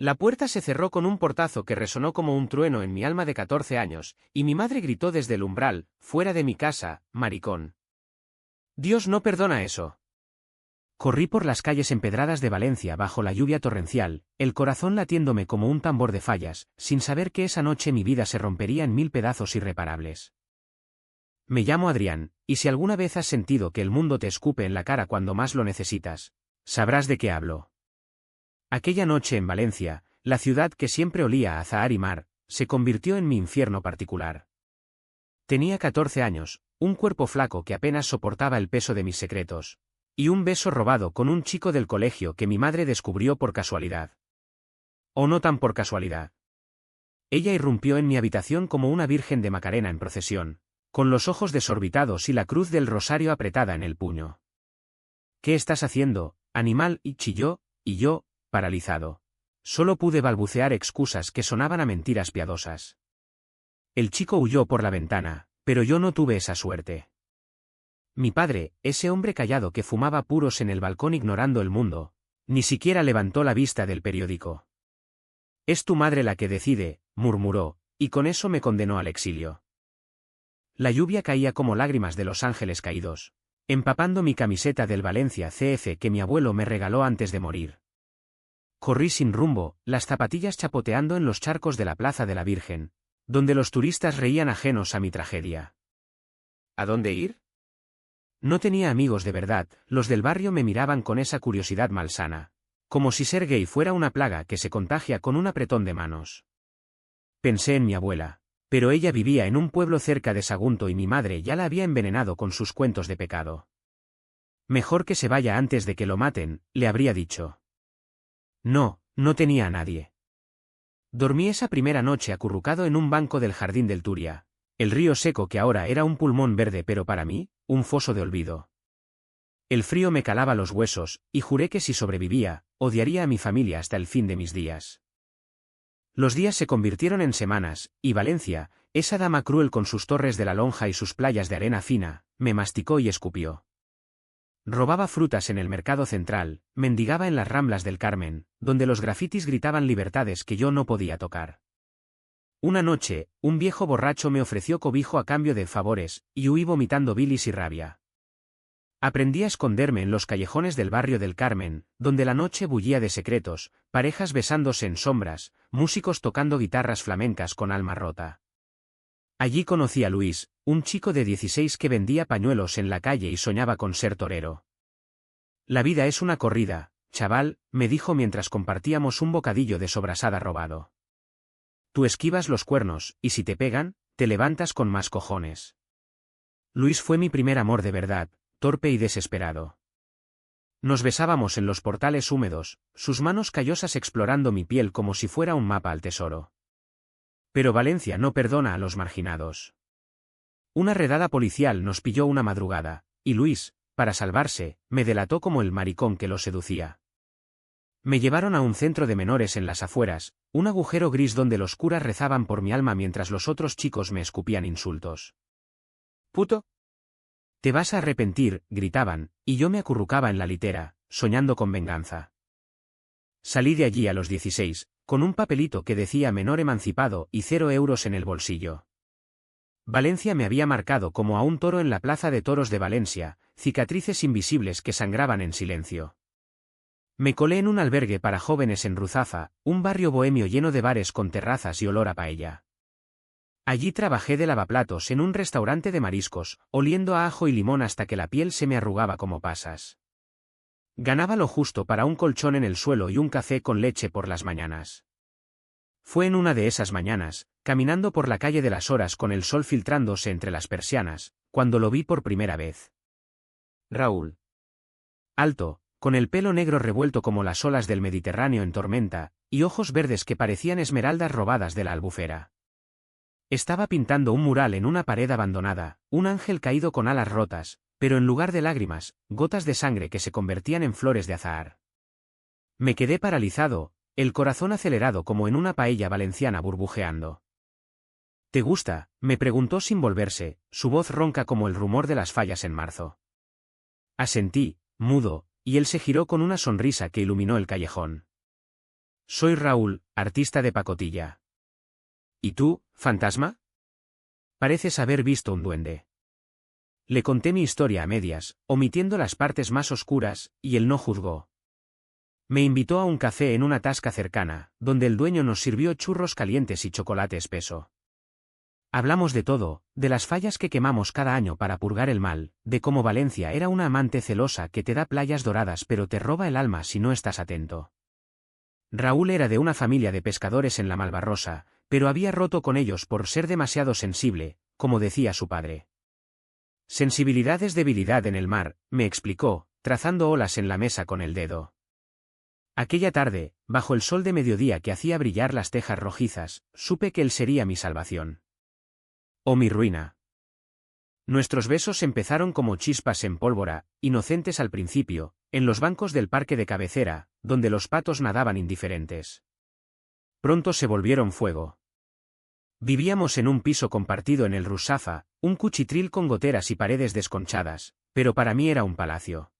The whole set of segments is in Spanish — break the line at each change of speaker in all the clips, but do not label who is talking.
La puerta se cerró con un portazo que resonó como un trueno en mi alma de 14 años, y mi madre gritó desde el umbral: «Fuera de mi casa, maricón». Dios no perdona eso. Corrí por las calles empedradas de Valencia bajo la lluvia torrencial, el corazón latiéndome como un tambor de fallas, sin saber que esa noche mi vida se rompería en 1000 pedazos irreparables. Me llamo Adrián, y si alguna vez has sentido que el mundo te escupe en la cara cuando más lo necesitas, sabrás de qué hablo. Aquella noche en Valencia, la ciudad que siempre olía a azahar y mar, se convirtió en mi infierno particular. Tenía 14 años, un cuerpo flaco que apenas soportaba el peso de mis secretos, y un beso robado con un chico del colegio que mi madre descubrió por casualidad. O no tan por casualidad. Ella irrumpió en mi habitación como una virgen de Macarena en procesión, con los ojos desorbitados y la cruz del rosario apretada en el puño. «¿Qué estás haciendo, animal?», y chilló, y yo, paralizado, solo pude balbucear excusas que sonaban a mentiras piadosas. El chico huyó por la ventana, pero yo no tuve esa suerte. Mi padre, ese hombre callado que fumaba puros en el balcón ignorando el mundo, ni siquiera levantó la vista del periódico. «Es tu madre la que decide», murmuró, y con eso me condenó al exilio. La lluvia caía como lágrimas de los ángeles caídos, empapando mi camiseta del Valencia CF que mi abuelo me regaló antes de morir. Corrí sin rumbo, las zapatillas chapoteando en los charcos de la Plaza de la Virgen, donde los turistas reían ajenos a mi tragedia. ¿A dónde ir? No tenía amigos de verdad, los del barrio me miraban con esa curiosidad malsana, como si ser gay fuera una plaga que se contagia con un apretón de manos. Pensé en mi abuela, pero ella vivía en un pueblo cerca de Sagunto y mi madre ya la había envenenado con sus cuentos de pecado. Mejor que se vaya antes de que lo maten, le habría dicho. No, no tenía a nadie. Dormí esa primera noche acurrucado en un banco del jardín del Turia, el río seco que ahora era un pulmón verde pero para mí, un foso de olvido. El frío me calaba los huesos, y juré que si sobrevivía, odiaría a mi familia hasta el fin de mis días. Los días se convirtieron en semanas, y Valencia, esa dama cruel con sus torres de la lonja y sus playas de arena fina, me masticó y escupió. Robaba frutas en el mercado central, mendigaba en las Ramblas del Carmen, donde los grafitis gritaban libertades que yo no podía tocar. Una noche, un viejo borracho me ofreció cobijo a cambio de favores, y huí vomitando bilis y rabia. Aprendí a esconderme en los callejones del barrio del Carmen, donde la noche bullía de secretos, parejas besándose en sombras, músicos tocando guitarras flamencas con alma rota. Allí conocí a Luis, un chico de 16 que vendía pañuelos en la calle y soñaba con ser torero. «La vida es una corrida, chaval», me dijo mientras compartíamos un bocadillo de sobrasada robado. «Tú esquivas los cuernos, y si te pegan, te levantas con más cojones». Luis fue mi primer amor de verdad, torpe y desesperado. Nos besábamos en los portales húmedos, sus manos callosas explorando mi piel como si fuera un mapa al tesoro. Pero Valencia no perdona a los marginados. Una redada policial nos pilló una madrugada, y Luis, para salvarse, me delató como el maricón que lo seducía. Me llevaron a un centro de menores en las afueras, un agujero gris donde los curas rezaban por mi alma mientras los otros chicos me escupían insultos. «¡Puto! Te vas a arrepentir», gritaban, y yo me acurrucaba en la litera, soñando con venganza. Salí de allí a los 16, con un papelito que decía menor emancipado y 0 euros en el bolsillo. Valencia me había marcado como a un toro en la plaza de toros de Valencia, cicatrices invisibles que sangraban en silencio. Me colé en un albergue para jóvenes en Ruzafa, un barrio bohemio lleno de bares con terrazas y olor a paella. Allí trabajé de lavaplatos en un restaurante de mariscos, oliendo a ajo y limón hasta que la piel se me arrugaba como pasas. Ganaba lo justo para un colchón en el suelo y un café con leche por las mañanas. Fue en una de esas mañanas, caminando por la calle de las Horas con el sol filtrándose entre las persianas, cuando lo vi por primera vez. Raúl. Alto, con el pelo negro revuelto como las olas del Mediterráneo en tormenta, y ojos verdes que parecían esmeraldas robadas de la albufera. Estaba pintando un mural en una pared abandonada, un ángel caído con alas rotas, pero en lugar de lágrimas, gotas de sangre que se convertían en flores de azahar. Me quedé paralizado, el corazón acelerado como en una paella valenciana burbujeando. «¿Te gusta?», me preguntó sin volverse, su voz ronca como el rumor de las fallas en marzo. Asentí, mudo, y él se giró con una sonrisa que iluminó el callejón. Soy Raúl, artista de pacotilla. ¿Y tú, fantasma? Pareces haber visto un duende. Le conté mi historia a medias, omitiendo las partes más oscuras, y él no juzgó. Me invitó a un café en una tasca cercana, donde el dueño nos sirvió churros calientes y chocolate espeso. Hablamos de todo, de las fallas que quemamos cada año para purgar el mal, de cómo Valencia era una amante celosa que te da playas doradas pero te roba el alma si no estás atento. Raúl era de una familia de pescadores en la Malvarrosa, pero había roto con ellos por ser demasiado sensible, como decía su padre. Sensibilidad es debilidad en el mar, me explicó, trazando olas en la mesa con el dedo. Aquella tarde, bajo el sol de mediodía que hacía brillar las tejas rojizas, supe que él sería mi salvación. O mi ruina. Nuestros besos empezaron como chispas en pólvora, inocentes al principio, en los bancos del parque de cabecera, donde los patos nadaban indiferentes. Pronto se volvieron fuego. Vivíamos en un piso compartido en el Rusafa, un cuchitril con goteras y paredes desconchadas, pero para mí era un palacio.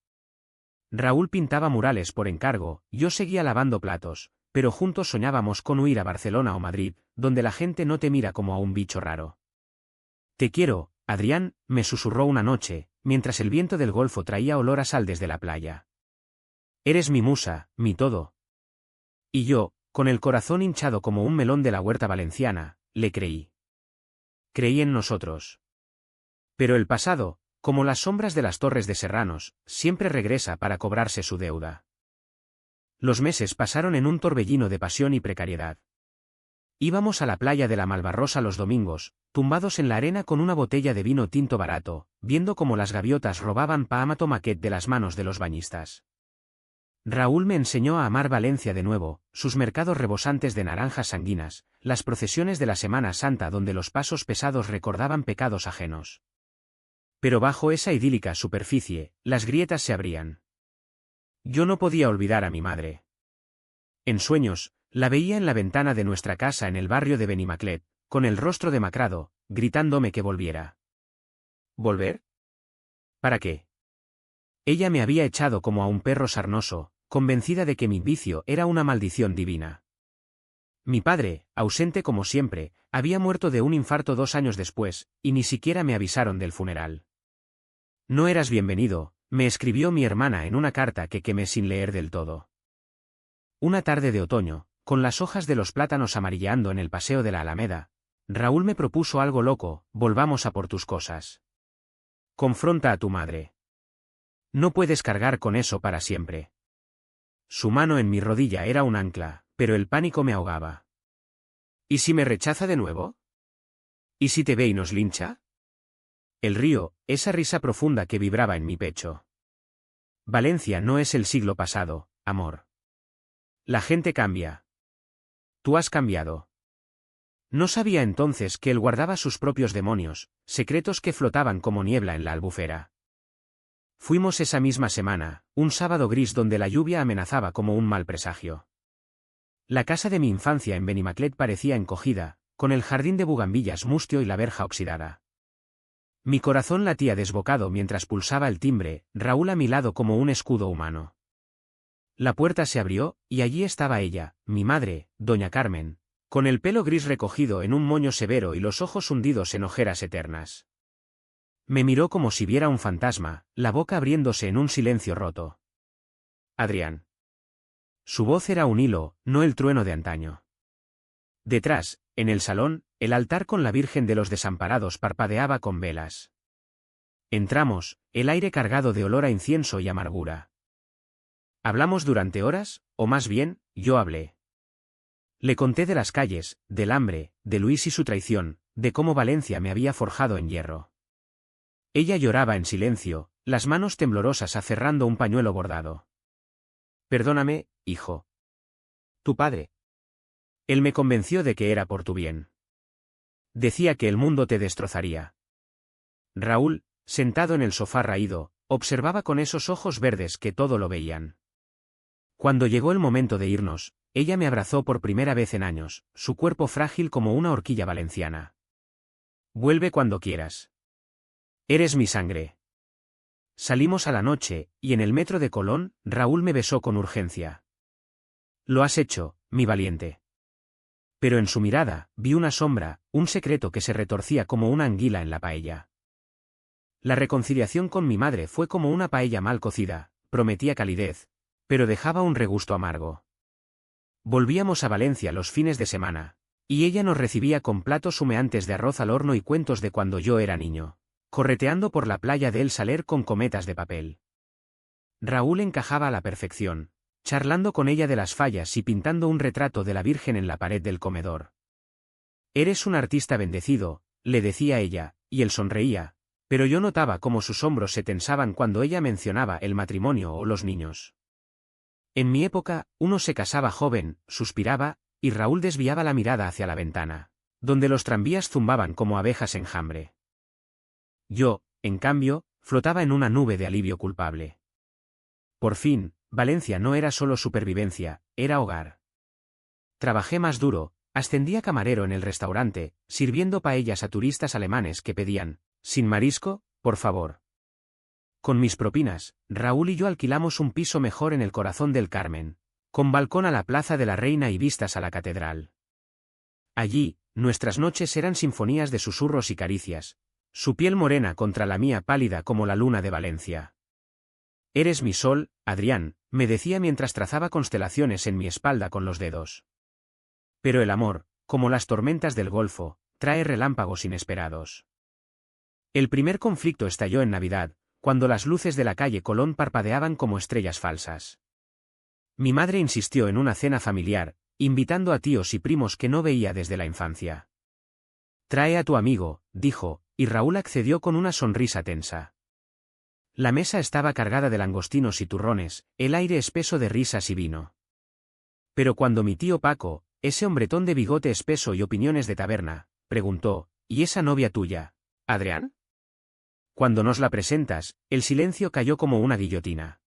Raúl pintaba murales por encargo, yo seguía lavando platos, pero juntos soñábamos con huir a Barcelona o Madrid, donde la gente no te mira como a un bicho raro. Te quiero, Adrián, me susurró una noche, mientras el viento del Golfo traía olor a sal desde la playa. Eres mi musa, mi todo. Y yo, con el corazón hinchado como un melón de la huerta valenciana, le creí. Creí en nosotros. Pero el pasado, como las sombras de las torres de Serranos, siempre regresa para cobrarse su deuda. Los meses pasaron en un torbellino de pasión y precariedad. Íbamos a la playa de la Malvarrosa los domingos, tumbados en la arena con una botella de vino tinto barato, viendo cómo las gaviotas robaban Paamato Maquet de las manos de los bañistas. Raúl me enseñó a amar Valencia de nuevo, sus mercados rebosantes de naranjas sanguinas, las procesiones de la Semana Santa donde los pasos pesados recordaban pecados ajenos. Pero bajo esa idílica superficie, las grietas se abrían. Yo no podía olvidar a mi madre. En sueños, la veía en la ventana de nuestra casa en el barrio de Benimaclet, con el rostro demacrado, gritándome que volviera. ¿Volver? ¿Para qué? Ella me había echado como a un perro sarnoso, convencida de que mi vicio era una maldición divina. Mi padre, ausente como siempre, había muerto de un infarto 2 años después, y ni siquiera me avisaron del funeral. No eras bienvenido, me escribió mi hermana en una carta que quemé sin leer del todo. Una tarde de otoño, con las hojas de los plátanos amarilleando en el paseo de la Alameda, Raúl me propuso algo loco: volvamos a por tus cosas. Confronta a tu madre. No puedes cargar con eso para siempre. Su mano en mi rodilla era un ancla, pero el pánico me ahogaba. ¿Y si me rechaza de nuevo? ¿Y si te ve y nos lincha? El río, esa risa profunda que vibraba en mi pecho. Valencia no es el siglo pasado, amor. La gente cambia. Tú has cambiado. No sabía entonces que él guardaba sus propios demonios, secretos que flotaban como niebla en la albufera. Fuimos esa misma semana, un sábado gris donde la lluvia amenazaba como un mal presagio. La casa de mi infancia en Benimaclet parecía encogida, con el jardín de bugambillas mustio y la verja oxidada. Mi corazón latía desbocado mientras pulsaba el timbre, Raúl a mi lado como un escudo humano. La puerta se abrió, y allí estaba ella, mi madre, doña Carmen, con el pelo gris recogido en un moño severo y los ojos hundidos en ojeras eternas. Me miró como si viera un fantasma, la boca abriéndose en un silencio roto. Adrián. Su voz era un hilo, no el trueno de antaño. Detrás, en el salón, el altar con la Virgen de los Desamparados parpadeaba con velas. Entramos, el aire cargado de olor a incienso y amargura. Hablamos durante horas, o más bien, yo hablé. Le conté de las calles, del hambre, de Luis y su traición, de cómo Valencia me había forjado en hierro. Ella lloraba en silencio, las manos temblorosas aferrando un pañuelo bordado. Perdóname, hijo. Tu padre. Él me convenció de que era por tu bien. Decía que el mundo te destrozaría. Raúl, sentado en el sofá raído, observaba con esos ojos verdes que todo lo veían. Cuando llegó el momento de irnos, ella me abrazó por primera vez en años, su cuerpo frágil como una horquilla valenciana. Vuelve cuando quieras. Eres mi sangre. Salimos a la noche, y en el metro de Colón, Raúl me besó con urgencia. Lo has hecho, mi valiente. Pero en su mirada, vi una sombra, un secreto que se retorcía como una anguila en la paella. La reconciliación con mi madre fue como una paella mal cocida, prometía calidez, pero dejaba un regusto amargo. Volvíamos a Valencia los fines de semana, y ella nos recibía con platos humeantes de arroz al horno y cuentos de cuando yo era niño, correteando por la playa de El Saler con cometas de papel. Raúl encajaba a la perfección, charlando con ella de las fallas y pintando un retrato de la Virgen en la pared del comedor. «Eres un artista bendecido», le decía ella, y él sonreía, pero yo notaba cómo sus hombros se tensaban cuando ella mencionaba el matrimonio o los niños. En mi época, uno se casaba joven, suspiraba, y Raúl desviaba la mirada hacia la ventana, donde los tranvías zumbaban como abejas en enjambre. Yo, en cambio, flotaba en una nube de alivio culpable. Por fin, Valencia no era solo supervivencia, era hogar. Trabajé más duro, ascendí a camarero en el restaurante, sirviendo paellas a turistas alemanes que pedían, «sin marisco, por favor». Con mis propinas, Raúl y yo alquilamos un piso mejor en el corazón del Carmen, con balcón a la Plaza de la Reina y vistas a la catedral. Allí, nuestras noches eran sinfonías de susurros y caricias, su piel morena contra la mía pálida como la luna de Valencia. «Eres mi sol, Adrián», me decía mientras trazaba constelaciones en mi espalda con los dedos. Pero el amor, como las tormentas del Golfo, trae relámpagos inesperados. El primer conflicto estalló en Navidad, cuando las luces de la calle Colón parpadeaban como estrellas falsas. Mi madre insistió en una cena familiar, invitando a tíos y primos que no veía desde la infancia. «Trae a tu amigo», dijo, y Raúl accedió con una sonrisa tensa. La mesa estaba cargada de langostinos y turrones, el aire espeso de risas y vino. Pero cuando mi tío Paco, ese hombretón de bigote espeso y opiniones de taberna, preguntó, «¿Y esa novia tuya, Adrián? Cuando nos la presentas», el silencio cayó como una guillotina.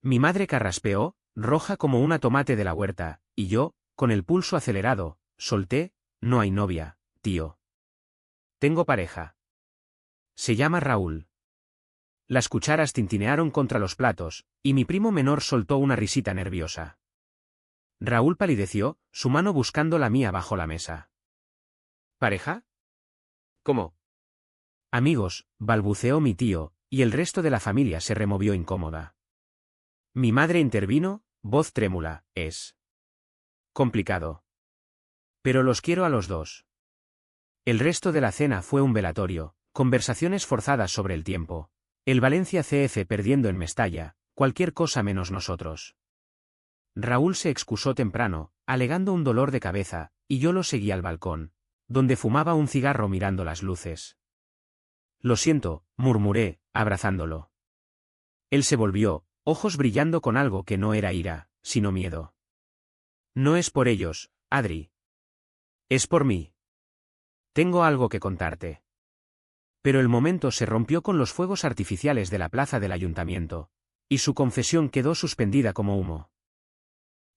Mi madre carraspeó, roja como una tomate de la huerta, y yo, con el pulso acelerado, solté, «No hay novia, tío. Tengo pareja. Se llama Raúl». Las cucharas tintinearon contra los platos, y mi primo menor soltó una risita nerviosa. Raúl palideció, su mano buscando la mía bajo la mesa. «¿Pareja? ¿Cómo?» «Amigos», balbuceó mi tío, y el resto de la familia se removió incómoda. Mi madre intervino, voz trémula, «Es complicado. Pero los quiero a los dos». El resto de la cena fue un velatorio, conversaciones forzadas sobre el tiempo. El Valencia CF perdiendo en Mestalla, cualquier cosa menos nosotros. Raúl se excusó temprano, alegando un dolor de cabeza, y yo lo seguí al balcón, donde fumaba un cigarro mirando las luces. «Lo siento», murmuré, abrazándolo. Él se volvió, ojos brillando con algo que no era ira, sino miedo. «No es por ellos, Adri. Es por mí. Tengo algo que contarte». Pero el momento se rompió con los fuegos artificiales de la plaza del ayuntamiento, y su confesión quedó suspendida como humo.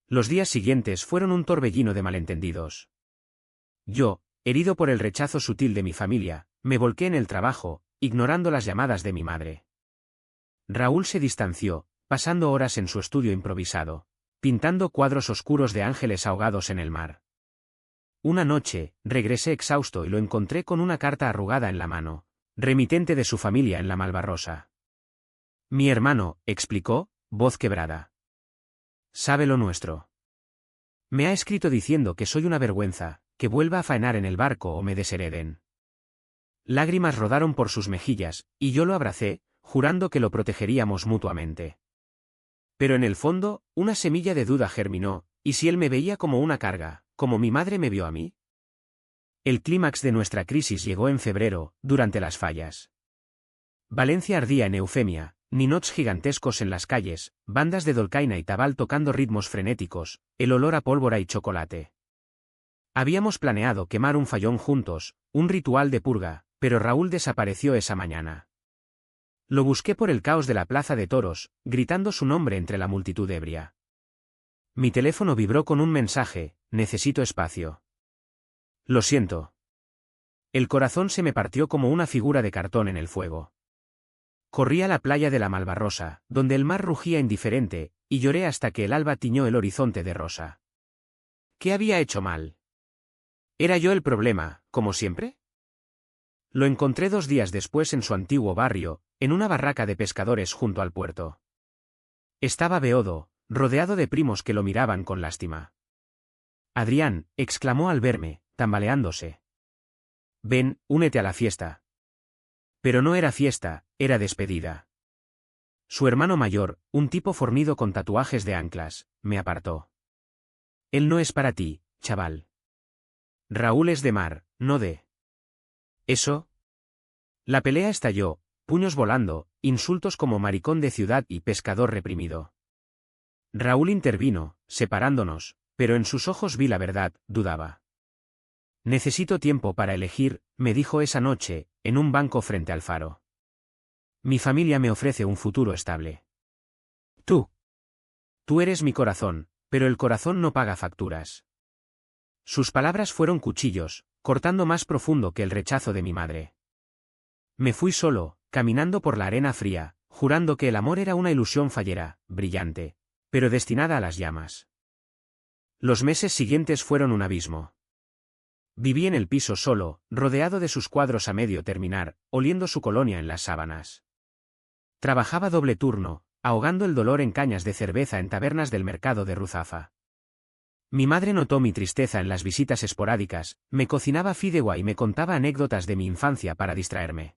Los días siguientes fueron un torbellino de malentendidos. Yo, herido por el rechazo sutil de mi familia, me volqué en el trabajo, ignorando las llamadas de mi madre. Raúl se distanció, pasando horas en su estudio improvisado, pintando cuadros oscuros de ángeles ahogados en el mar. Una noche, regresé exhausto y lo encontré con una carta arrugada en la mano, remitente de su familia en la Malvarrosa. «Mi hermano», explicó, voz quebrada. «Sabe lo nuestro. Me ha escrito diciendo que soy una vergüenza, que vuelva a faenar en el barco o me deshereden». Lágrimas rodaron por sus mejillas, y yo lo abracé, jurando que lo protegeríamos mutuamente. Pero en el fondo, una semilla de duda germinó, ¿y si él me veía como una carga, como mi madre me vio a mí? El clímax de nuestra crisis llegó en febrero, durante las fallas. Valencia ardía en eufemia, ninots gigantescos en las calles, bandas de dolcaina y tabal tocando ritmos frenéticos, el olor a pólvora y chocolate. Habíamos planeado quemar un fayón juntos, un ritual de purga, pero Raúl desapareció esa mañana. Lo busqué por el caos de la plaza de toros, gritando su nombre entre la multitud ebria. Mi teléfono vibró con un mensaje: «Necesito espacio». «Lo siento». El corazón se me partió como una figura de cartón en el fuego. Corrí a la playa de la Malvarrosa, donde el mar rugía indiferente, y lloré hasta que el alba tiñó el horizonte de rosa. ¿Qué había hecho mal? ¿Era yo el problema, como siempre? Lo encontré 2 días después en su antiguo barrio, en una barraca de pescadores junto al puerto. Estaba beodo, rodeado de primos que lo miraban con lástima. Adrián, exclamó al verme, tambaleándose. Ven, únete a la fiesta. Pero no era fiesta, era despedida. Su hermano mayor, un tipo fornido con tatuajes de anclas, me apartó. Él no es para ti, chaval. Raúl es de mar, no de... ¿Eso? La pelea estalló, puños volando, insultos como maricón de ciudad y pescador reprimido. Raúl intervino, separándonos, pero en sus ojos vi la verdad, dudaba. Necesito tiempo para elegir, me dijo esa noche, en un banco frente al faro. Mi familia me ofrece un futuro estable. Tú eres mi corazón, pero el corazón no paga facturas. Sus palabras fueron cuchillos, cortando más profundo que el rechazo de mi madre. Me fui solo, caminando por la arena fría, jurando que el amor era una ilusión fallera, brillante, pero destinada a las llamas. Los meses siguientes fueron un abismo. Viví en el piso solo, rodeado de sus cuadros a medio terminar, oliendo su colonia en las sábanas. Trabajaba doble turno, ahogando el dolor en cañas de cerveza en tabernas del mercado de Ruzafa. Mi madre notó mi tristeza en las visitas esporádicas, me cocinaba fideuá y me contaba anécdotas de mi infancia para distraerme.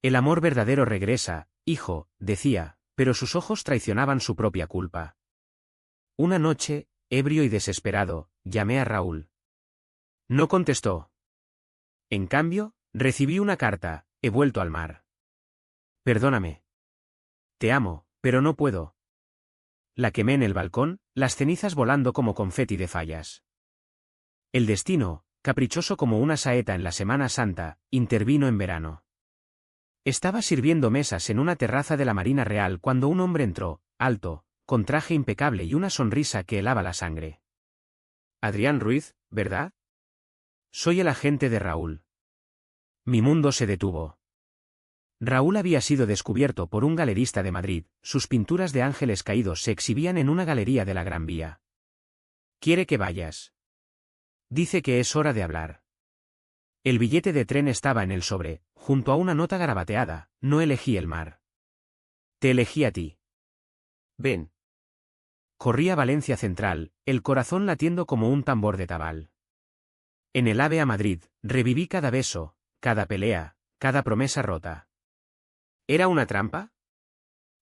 El amor verdadero regresa, hijo, decía, pero sus ojos traicionaban su propia culpa. Una noche, ebrio y desesperado, llamé a Raúl. No contestó. En cambio, recibí una carta, he vuelto al mar. Perdóname. Te amo, pero no puedo. La quemé en el balcón, las cenizas volando como confeti de fallas. El destino, caprichoso como una saeta en la Semana Santa, intervino en verano. Estaba sirviendo mesas en una terraza de la Marina Real cuando un hombre entró, alto, con traje impecable y una sonrisa que helaba la sangre. Adrián Ruiz, ¿verdad? Soy el agente de Raúl. Mi mundo se detuvo. Raúl había sido descubierto por un galerista de Madrid, sus pinturas de ángeles caídos se exhibían en una galería de la Gran Vía. ¿Quiere que vayas? Dice que es hora de hablar. El billete de tren estaba en el sobre, junto a una nota garabateada, no elegí el mar. Te elegí a ti. Ven. Corrí a Valencia Central, el corazón latiendo como un tambor de tabal. En el AVE a Madrid, reviví cada beso, cada pelea, cada promesa rota. ¿Era una trampa?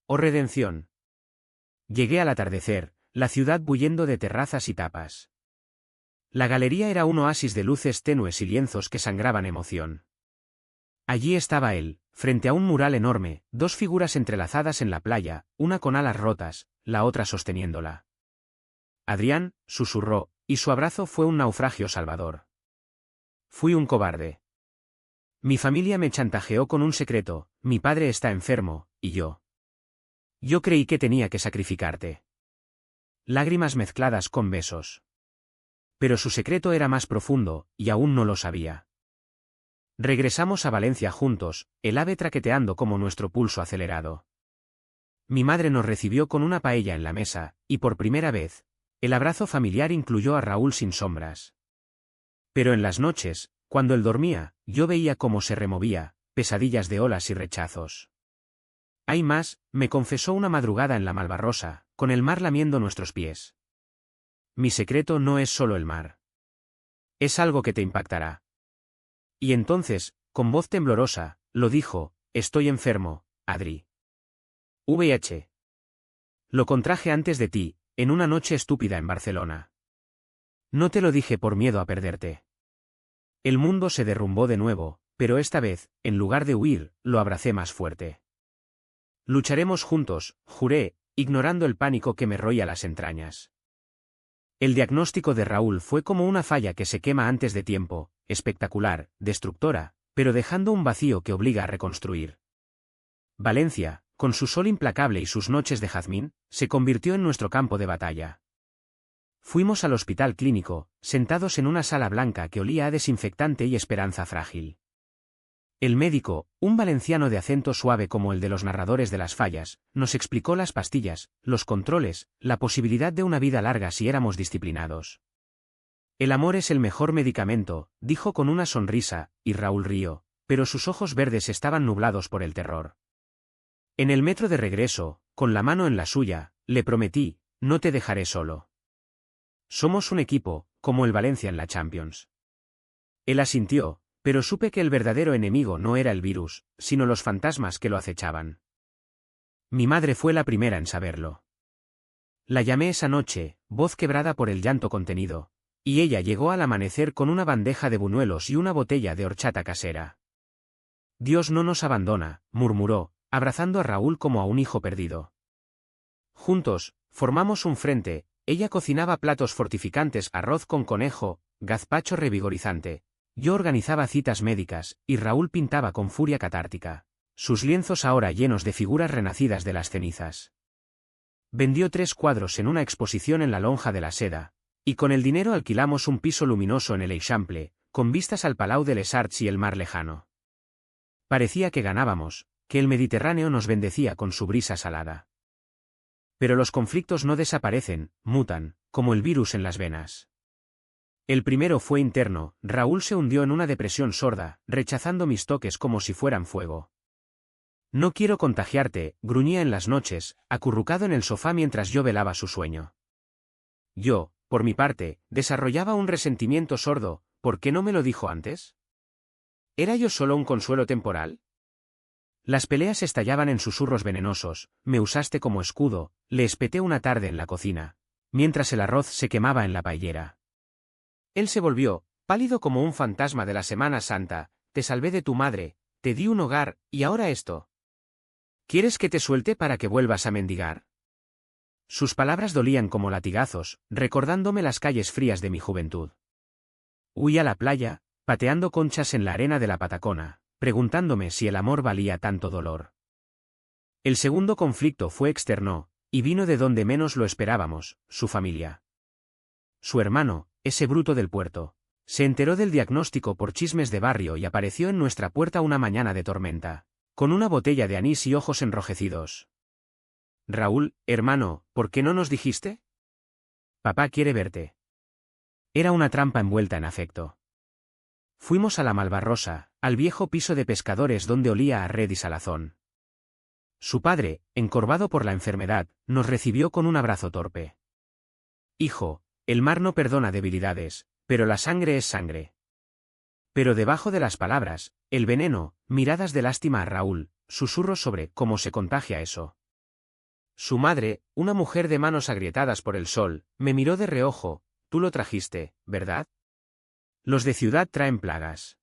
¿O redención? Llegué al atardecer, la ciudad bullendo de terrazas y tapas. La galería era un oasis de luces tenues y lienzos que sangraban emoción. Allí estaba él, frente a un mural enorme, dos figuras entrelazadas en la playa, una con alas rotas, la otra sosteniéndola. Adrián, susurró, y su abrazo fue un naufragio salvador. Fui un cobarde. Mi familia me chantajeó con un secreto, mi padre está enfermo, y yo. Yo creí que tenía que sacrificarte. Lágrimas mezcladas con besos. Pero su secreto era más profundo, y aún no lo sabía. Regresamos a Valencia juntos, el AVE traqueteando como nuestro pulso acelerado. Mi madre nos recibió con una paella en la mesa, y por primera vez, el abrazo familiar incluyó a Raúl sin sombras. Pero en las noches, cuando él dormía, yo veía cómo se removía, pesadillas de olas y rechazos. Hay más, me confesó una madrugada en la Malvarrosa, con el mar lamiendo nuestros pies. Mi secreto no es solo el mar. Es algo que te impactará. Y entonces, con voz temblorosa, lo dijo, estoy enfermo, Adri. VIH. Lo contraje antes de ti, en una noche estúpida en Barcelona. No te lo dije por miedo a perderte. El mundo se derrumbó de nuevo, pero esta vez, en lugar de huir, lo abracé más fuerte. Lucharemos juntos, juré, ignorando el pánico que me roía las entrañas. El diagnóstico de Raúl fue como una falla que se quema antes de tiempo, espectacular, destructora, pero dejando un vacío que obliga a reconstruir. Valencia, con su sol implacable y sus noches de jazmín, se convirtió en nuestro campo de batalla. Fuimos al hospital clínico, sentados en una sala blanca que olía a desinfectante y esperanza frágil. El médico, un valenciano de acento suave como el de los narradores de las fallas, nos explicó las pastillas, los controles, la posibilidad de una vida larga si éramos disciplinados. El amor es el mejor medicamento, dijo con una sonrisa, y Raúl rió, pero sus ojos verdes estaban nublados por el terror. En el metro de regreso, con la mano en la suya, le prometí, no te dejaré solo. Somos un equipo, como el Valencia en la Champions. Él asintió, pero supe que el verdadero enemigo no era el virus, sino los fantasmas que lo acechaban. Mi madre fue la primera en saberlo. La llamé esa noche, voz quebrada por el llanto contenido, y ella llegó al amanecer con una bandeja de buñuelos y una botella de horchata casera. Dios no nos abandona, murmuró, abrazando a Raúl como a un hijo perdido. Juntos, formamos un frente, ella cocinaba platos fortificantes, arroz con conejo, gazpacho revigorizante. Yo organizaba citas médicas, y Raúl pintaba con furia catártica, sus lienzos ahora llenos de figuras renacidas de las cenizas. Vendió 3 cuadros en una exposición en la Lonja de la Seda, y con el dinero alquilamos un piso luminoso en el Eixample, con vistas al Palau de les Arts y el mar lejano. Parecía que ganábamos, que el Mediterráneo nos bendecía con su brisa salada. Pero los conflictos no desaparecen, mutan, como el virus en las venas. El primero fue interno, Raúl se hundió en una depresión sorda, rechazando mis toques como si fueran fuego. No quiero contagiarte, gruñía en las noches, acurrucado en el sofá mientras yo velaba su sueño. Yo, por mi parte, desarrollaba un resentimiento sordo, ¿por qué no me lo dijo antes? ¿Era yo solo un consuelo temporal? Las peleas estallaban en susurros venenosos, me usaste como escudo, le espeté una tarde en la cocina, mientras el arroz se quemaba en la paellera. Él se volvió, pálido como un fantasma de la Semana Santa, te salvé de tu madre, te di un hogar, y ahora esto. ¿Quieres que te suelte para que vuelvas a mendigar? Sus palabras dolían como latigazos, recordándome las calles frías de mi juventud. Huí a la playa, pateando conchas en la arena de la Patacona, preguntándome si el amor valía tanto dolor. El segundo conflicto fue externo, y vino de donde menos lo esperábamos, su familia. Su hermano, ese bruto del puerto, se enteró del diagnóstico por chismes de barrio y apareció en nuestra puerta una mañana de tormenta, con una botella de anís y ojos enrojecidos. Raúl, hermano, ¿por qué no nos dijiste? Papá quiere verte. Era una trampa envuelta en afecto. Fuimos a la Malvarrosa, al viejo piso de pescadores donde olía a red y salazón. Su padre, encorvado por la enfermedad, nos recibió con un abrazo torpe. Hijo, el mar no perdona debilidades, pero la sangre es sangre. Pero debajo de las palabras, el veneno, miradas de lástima a Raúl, susurros sobre cómo se contagia eso. Su madre, una mujer de manos agrietadas por el sol, me miró de reojo, tú lo trajiste, ¿verdad? Los de ciudad traen plagas.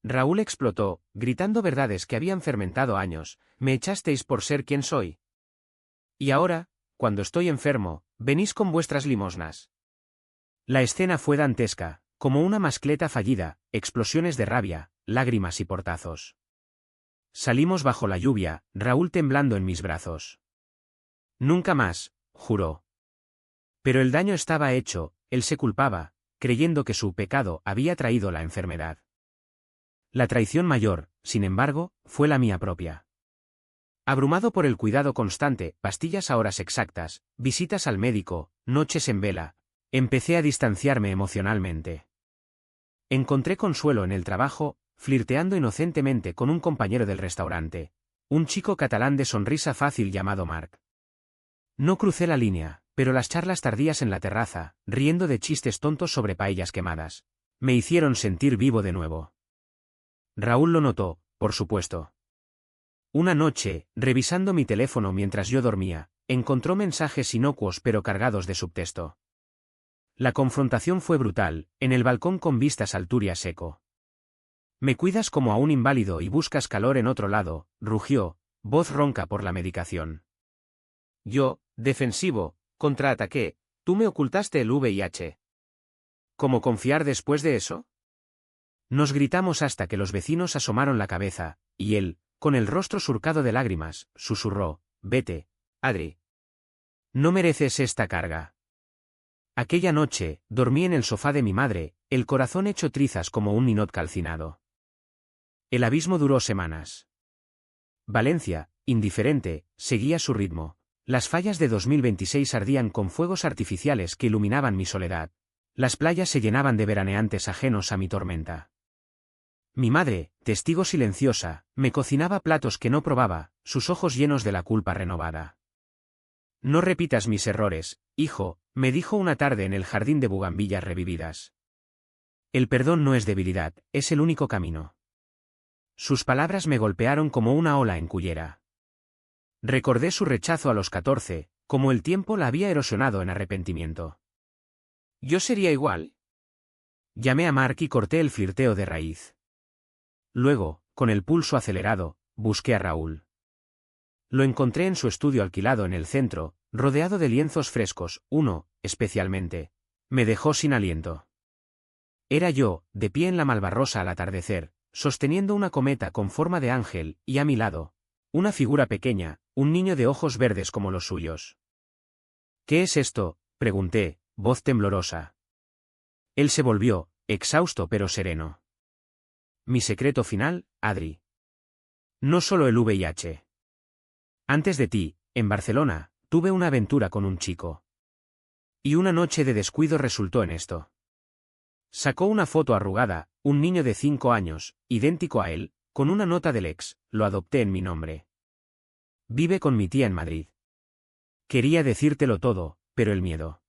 Raúl explotó, gritando verdades que habían fermentado años, me echasteis por ser quien soy. Y ahora, cuando estoy enfermo, venís con vuestras limosnas. La escena fue dantesca, como una mascleta fallida, explosiones de rabia, lágrimas y portazos. Salimos bajo la lluvia, Raúl temblando en mis brazos. Nunca más, juró. Pero el daño estaba hecho, él se culpaba, creyendo que su pecado había traído la enfermedad. La traición mayor, sin embargo, fue la mía propia. Abrumado por el cuidado constante, pastillas a horas exactas, visitas al médico, noches en vela, empecé a distanciarme emocionalmente. Encontré consuelo en el trabajo, flirteando inocentemente con un compañero del restaurante, un chico catalán de sonrisa fácil llamado Marc. No crucé la línea, pero las charlas tardías en la terraza, riendo de chistes tontos sobre paellas quemadas, me hicieron sentir vivo de nuevo. Raúl lo notó, por supuesto. Una noche, revisando mi teléfono mientras yo dormía, encontró mensajes inocuos pero cargados de subtexto. La confrontación fue brutal, en el balcón con vistas al Turia seco. Me cuidas como a un inválido y buscas calor en otro lado, rugió, voz ronca por la medicación. Yo, defensivo, contraataqué, tú me ocultaste el VIH. ¿Cómo confiar después de eso? Nos gritamos hasta que los vecinos asomaron la cabeza, y él, con el rostro surcado de lágrimas, susurró, vete, Adri. No mereces esta carga. Aquella noche, dormí en el sofá de mi madre, el corazón hecho trizas como un ninot calcinado. El abismo duró semanas. Valencia, indiferente, seguía su ritmo. Las fallas de 2026 ardían con fuegos artificiales que iluminaban mi soledad. Las playas se llenaban de veraneantes ajenos a mi tormenta. Mi madre, testigo silenciosa, me cocinaba platos que no probaba, sus ojos llenos de la culpa renovada. No repitas mis errores, hijo, me dijo una tarde en el jardín de bugambillas revividas. El perdón no es debilidad, es el único camino. Sus palabras me golpearon como una ola en cullera. Recordé su rechazo a los 14, como el tiempo la había erosionado en arrepentimiento. Yo sería igual. Llamé a Mark y corté el flirteo de raíz. Luego, con el pulso acelerado, busqué a Raúl. Lo encontré en su estudio alquilado en el centro, rodeado de lienzos frescos, uno, especialmente. Me dejó sin aliento. Era yo, de pie en la Malvarrosa al atardecer, sosteniendo una cometa con forma de ángel, y a mi lado, una figura pequeña, un niño de ojos verdes como los suyos. ¿Qué es esto?, pregunté, voz temblorosa. Él se volvió, exhausto pero sereno. Mi secreto final, Adri. No solo el VIH. Antes de ti, en Barcelona, tuve una aventura con un chico. Y una noche de descuido resultó en esto. Sacó una foto arrugada, un niño de 5 años, idéntico a él, con una nota del ex, lo adopté en mi nombre. Vive con mi tía en Madrid. Quería decírtelo todo, pero el miedo.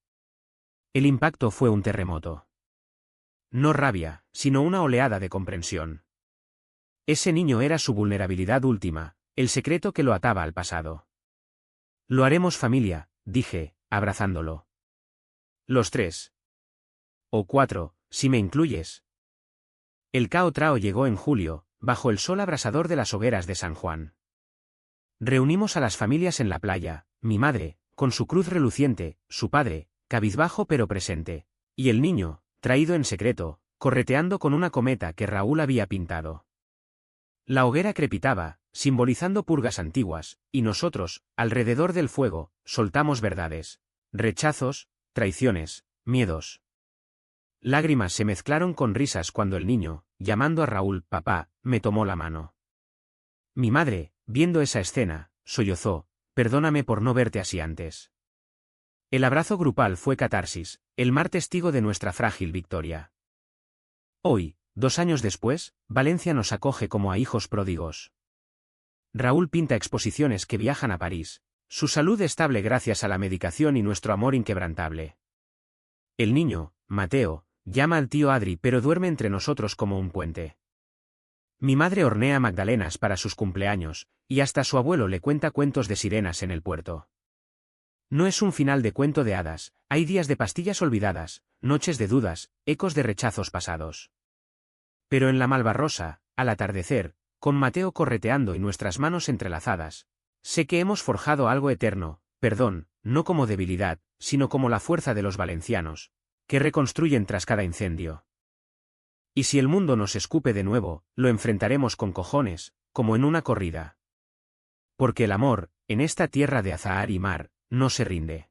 El impacto fue un terremoto. No rabia, sino una oleada de comprensión. Ese niño era su vulnerabilidad última, el secreto que lo ataba al pasado. Lo haremos familia, dije, abrazándolo. Los 3. O 4, si me incluyes. El Cao Trao llegó en julio, bajo el sol abrasador de las hogueras de San Juan. Reunimos a las familias en la playa, mi madre, con su cruz reluciente, su padre, cabizbajo pero presente, y el niño, traído en secreto, correteando con una cometa que Raúl había pintado. La hoguera crepitaba, simbolizando purgas antiguas, y nosotros, alrededor del fuego, soltamos verdades, rechazos, traiciones, miedos. Lágrimas se mezclaron con risas cuando el niño, llamando a Raúl papá, me tomó la mano. Mi madre, viendo esa escena, sollozó, perdóname por no verte así antes. El abrazo grupal fue catarsis, el mar testigo de nuestra frágil victoria. Hoy, 2 años después, Valencia nos acoge como a hijos pródigos. Raúl pinta exposiciones que viajan a París, su salud estable gracias a la medicación y nuestro amor inquebrantable. El niño, Mateo, llama al tío Adri pero duerme entre nosotros como un puente. Mi madre hornea magdalenas para sus cumpleaños, y hasta su abuelo le cuenta cuentos de sirenas en el puerto. No es un final de cuento de hadas, hay días de pastillas olvidadas, noches de dudas, ecos de rechazos pasados. Pero en la Malvarrosa, al atardecer, con Mateo correteando y nuestras manos entrelazadas, sé que hemos forjado algo eterno, perdón, no como debilidad, sino como la fuerza de los valencianos, que reconstruyen tras cada incendio. Y si el mundo nos escupe de nuevo, lo enfrentaremos con cojones, como en una corrida. Porque el amor, en esta tierra de azahar y mar, no se rinde.